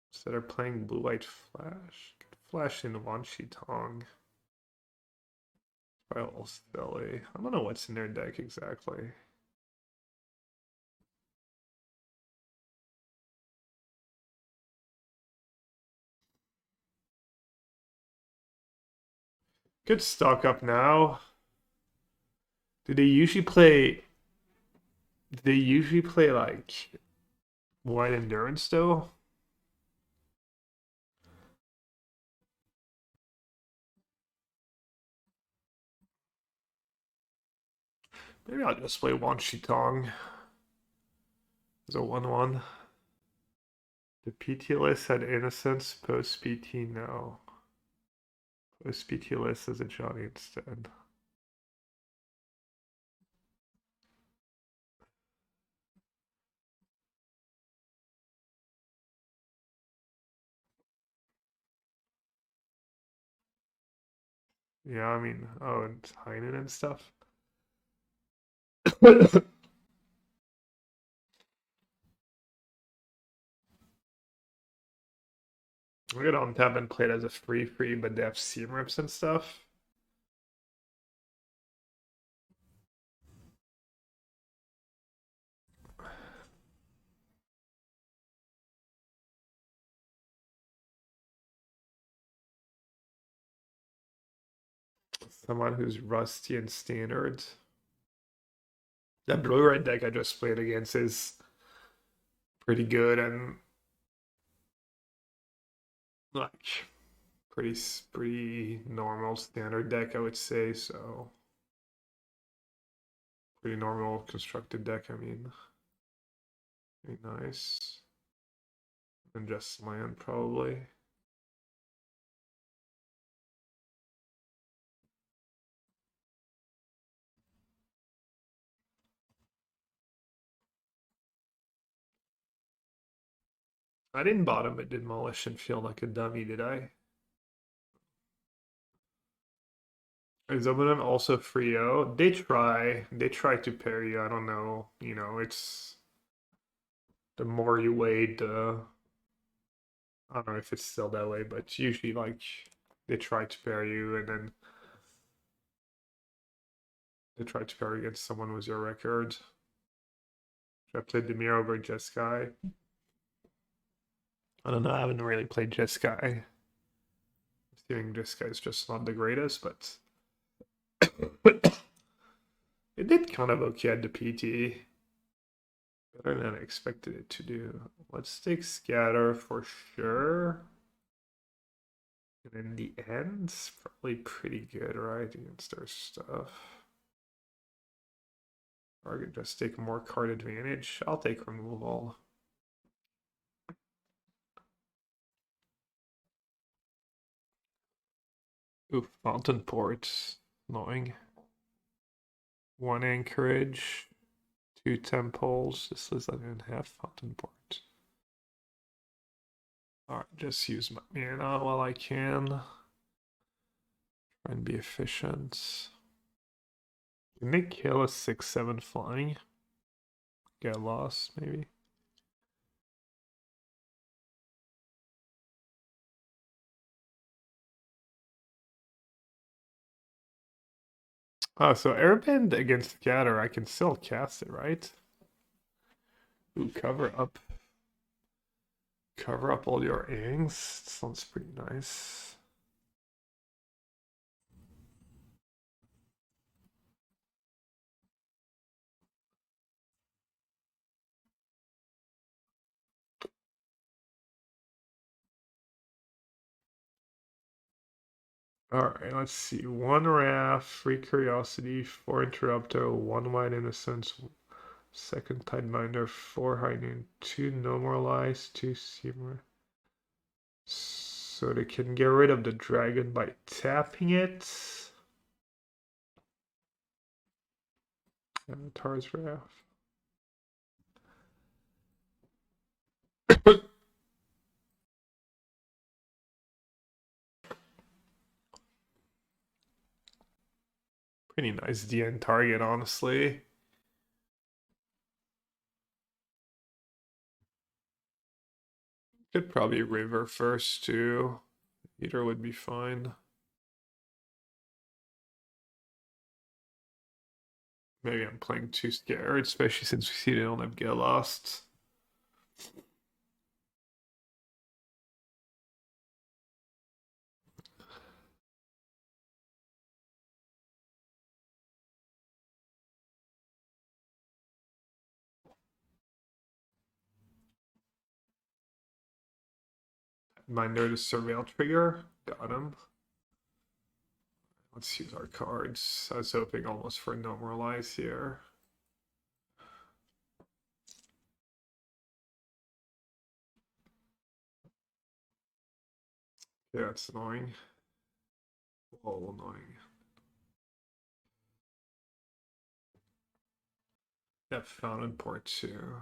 So they're playing blue-white flash. Flash in Wan Shi Tong. Probably a little silly. I don't know what's in their deck exactly. Good stock up now. Do they usually play like White Endurance though? Maybe I'll just play Wan Shi Tong as a 1/1. The PT list had Innocence, post PT no. Post PT list as a Johnny instead. Yeah, I mean, oh, and Heinen and stuff. We got on tap and played as a free, but they have seam rips and stuff. Someone who's rusty and standard. That blue-red deck I just played against is pretty good and like pretty normal standard deck, I would say. So pretty normal constructed deck. I mean, pretty nice. And just land probably. I didn't bottom at Demolition Field like a dummy, did I? Is Zobanon also Frio? They try to pair you. I don't know. You know, it's the more you wait, I don't know if it's still that way, but usually like they try to pair you and then they try to pair against someone with your record. Should I play Demir over Jeskai? I don't know, I haven't really played Jeskai. Assuming Jeskai is just not the greatest, but It did kind of okay at the PT. Better than I expected it to do. Let's take Scatter for sure. And in the end, it's probably pretty good, right? Against their stuff. Or I could just take more card advantage. I'll take removal. Ooh, Fountainport. Annoying. 1 Anchorage. 2 Temples. This is not even have Fountainport. Alright, just use my mana while I can. Try and be efficient. Can they kill a 6/7 flying? Get lost, maybe. Oh, so Airbend against Scatter, I can still cast it, right? Ooh, cover up. Cover up all your Angs. Sounds pretty nice. Alright, let's see. 1 Wrath, 3 Curiosity, 4 Interrupter, 1 White Innocence, 2nd Tidebinder, 4 High Noon, 2 No More Lies, 2 Simmer. So they can get rid of the dragon by tapping it. And Tar's Wrath. Pretty nice DN target, honestly. Could probably river first too. Either would be fine. Maybe I'm playing too scared, especially since we see they don't have Get Lost. Minder to Surveil trigger. Got him. Let's use our cards. I was hoping almost for no more lies here. Yeah, it's annoying. Oh, annoying. Yeah, Fountainport too.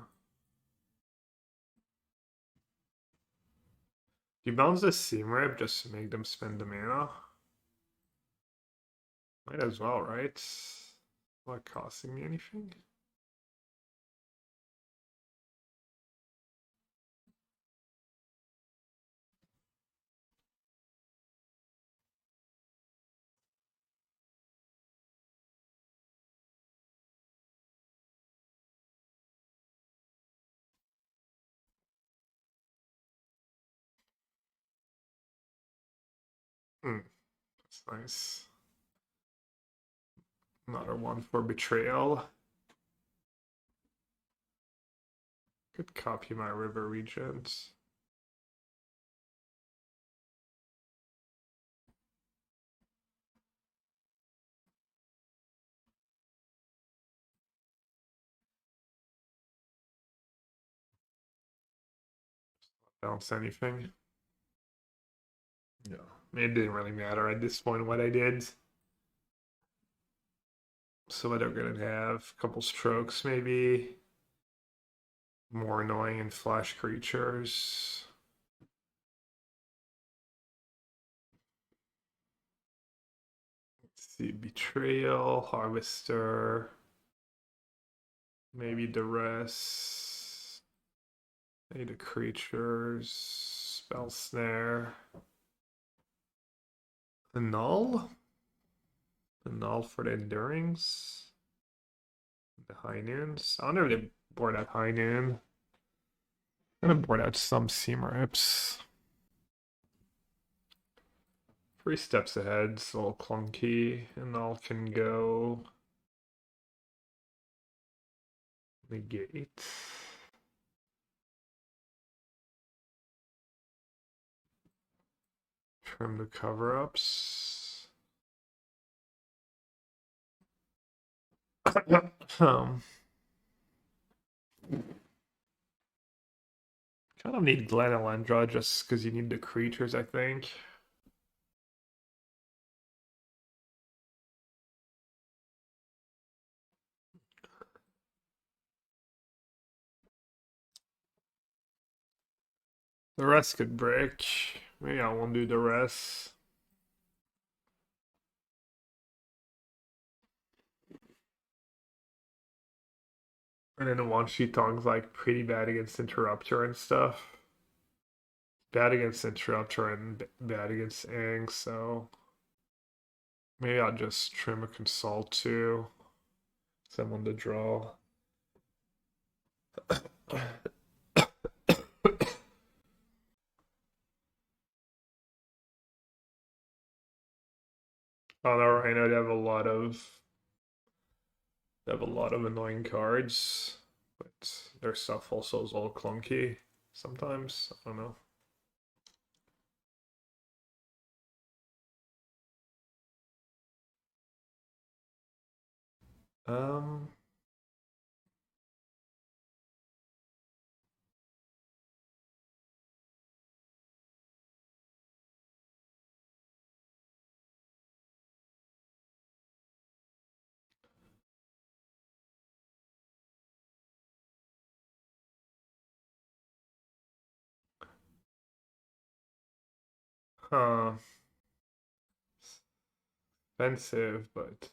You bounce the Seam Rip just to make them spend the mana. Might as well, right? Not costing me anything. That's nice. Another one for Betrayal. Could copy my River Regent. Bounce anything. Yeah, it didn't really matter at this point what I did. So what they're gonna have a couple strokes maybe. More annoying and flash creatures. Let's see, Betrayal, Harvester, maybe Duress, maybe the creatures, Spell Snare, Annul, Annul for the Endurings, the High Noons. I wonder if they board at High Noon. I'm gonna board out some Seam Rips. 3 steps ahead, it's a little clunky, and all can go negate. Trim the cover-ups. Kind of need Glen Elendra just because you need the creatures, I think. The rest could break. Maybe I won't do the rest. And then the Wan Shi Tong's like pretty bad against Interrupter and stuff. Bad against Interrupter and bad against Ang, so maybe I'll just trim a Consult too. Someone to draw. On the Rhino, they have a lot of annoying cards, but their stuff also is all clunky sometimes. I don't know. Um, huh. Expensive, but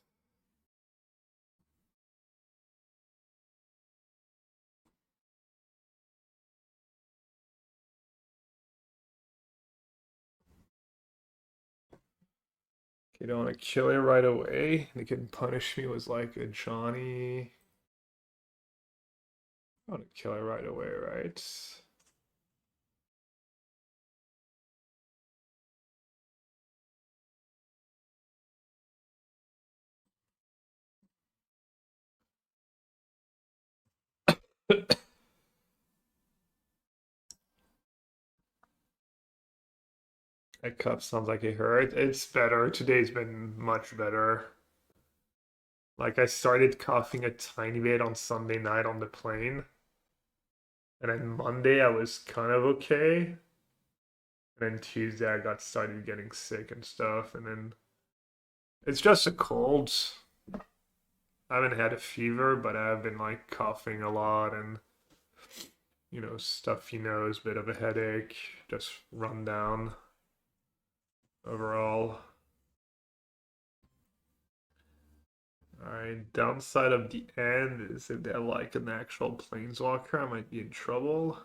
you don't want to kill it right away. They can punish me with like a Johnny. I want to kill it right away, right? That cup sounds like it hurt. It's better. Today's been much better. Like I started coughing a tiny bit on Sunday night on the plane. And then Monday I was kind of okay. And then Tuesday I got started getting sick and stuff. And then it's just a cold. I haven't had a fever, but I've been like coughing a lot and stuffy nose, bit of a headache, just run down overall. Alright, downside of the end is if they're like an actual planeswalker, I might be in trouble.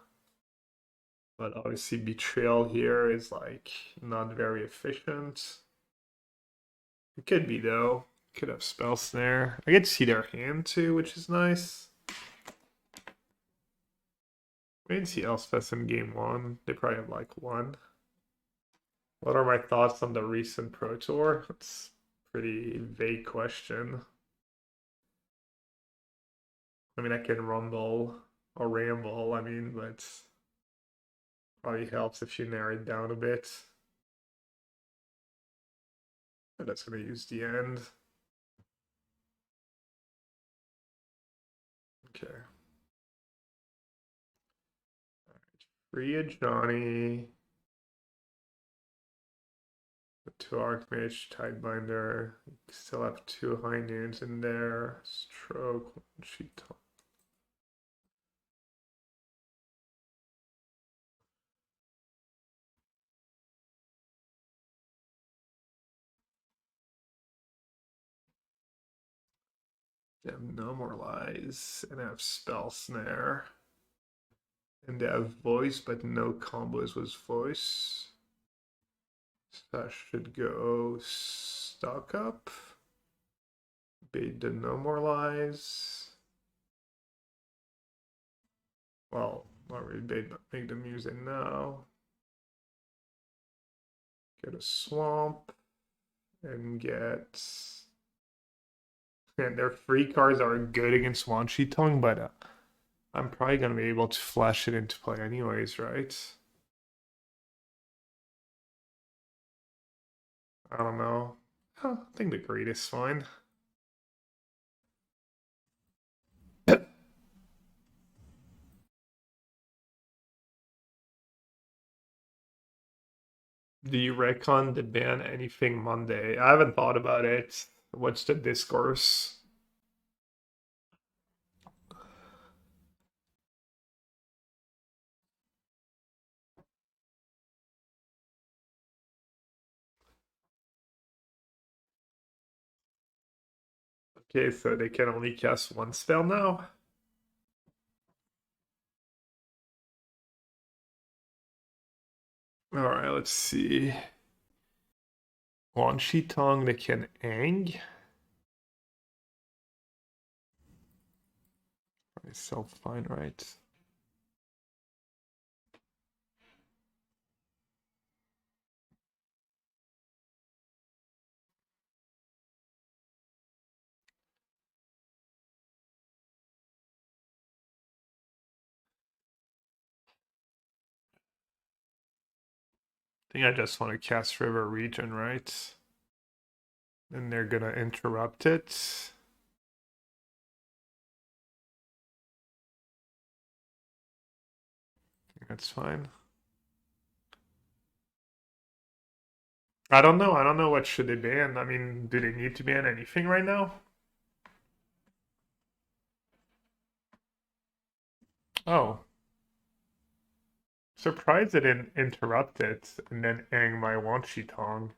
But obviously Betrayal here is like not very efficient. It could be though. Could have Spell Snare. I get to see their hand too, which is nice. We didn't see Elspeth in game 1. They probably have like 1. What are my thoughts on the recent Pro Tour? It's a pretty vague question. I mean, I can rumble or ramble, but probably helps if you narrow it down a bit. But that's going to use the end. Okay. Alright. Free a Johnny. The 2 Archmage, Tidebinder. Still have 2 High Noons in there. Stroke, Wan Shi Tong. Demolition and have Spell Snare. And they have Voice, but no combos with Voice. So that should go stock up. Bait the Demolition. Well, not really bait, but make them use it now. Get a Swamp. and get. And their free cards are good against Wan Shi Tong, but I'm probably gonna be able to flash it into play anyways, right? I don't know. I think the greed is fine. Do you recon the ban anything Monday? I haven't thought about it. What's the discourse? Okay, so they can only cast one spell now? Alright, let's see. Wan Shi Tong, they can Ang. Self fine, right? I think I just want to cast River Region, right? And they're gonna interrupt it. That's fine. I don't know. I don't know what should they ban. I mean, do they need to ban anything right now? Oh. Surprised it didn't interrupt it and then Ang my Wan Shi Tong.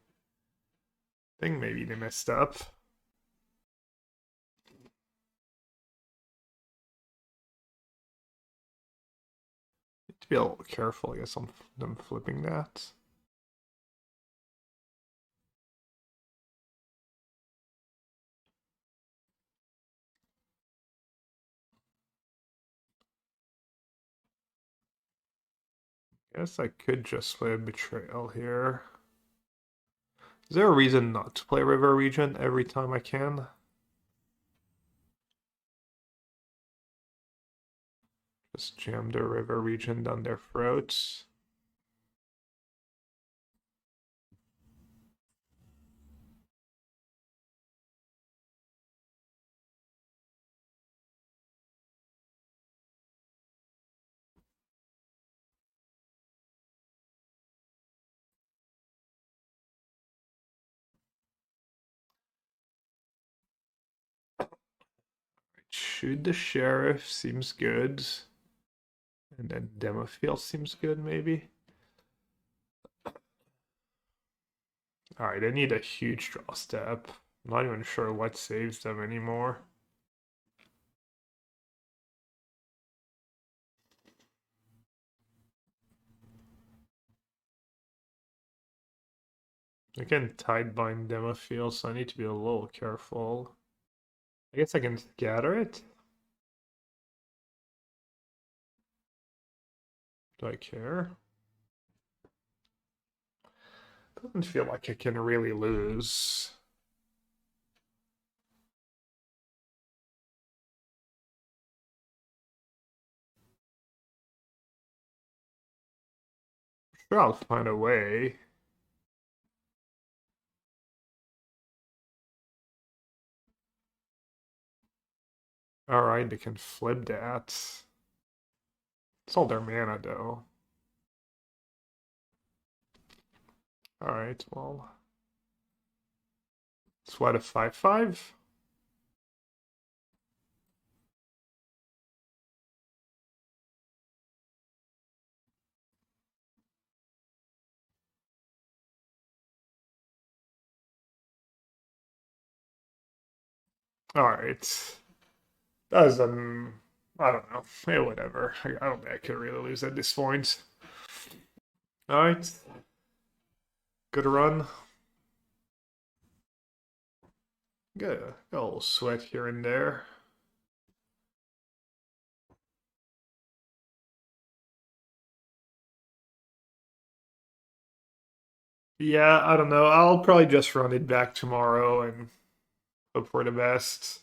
I think maybe they messed up. Need to be a little careful, I guess, on them flipping that. Guess I could just play a Betrayal here. Is there a reason not to play River Region every time I can? Just jam the River Region down their throats. Shoot the Sheriff seems good. And then Demolition Field seems good, maybe. Alright, they need a huge draw step. I'm not even sure what saves them anymore. I can Tidebind Demo Field, so I need to be a little careful. I guess I can scatter it. Do I care? Doesn't feel like I can really lose. Sure, I'll find a way. Alright, they can flip that. It's all their mana, though. Alright, well. It's what, a 5/5? Alright. That was, I don't know. Hey, whatever. I don't think I could really lose at this point. Alright. Good run. Got a little sweat here and there. Yeah, I don't know. I'll probably just run it back tomorrow and hope for the best.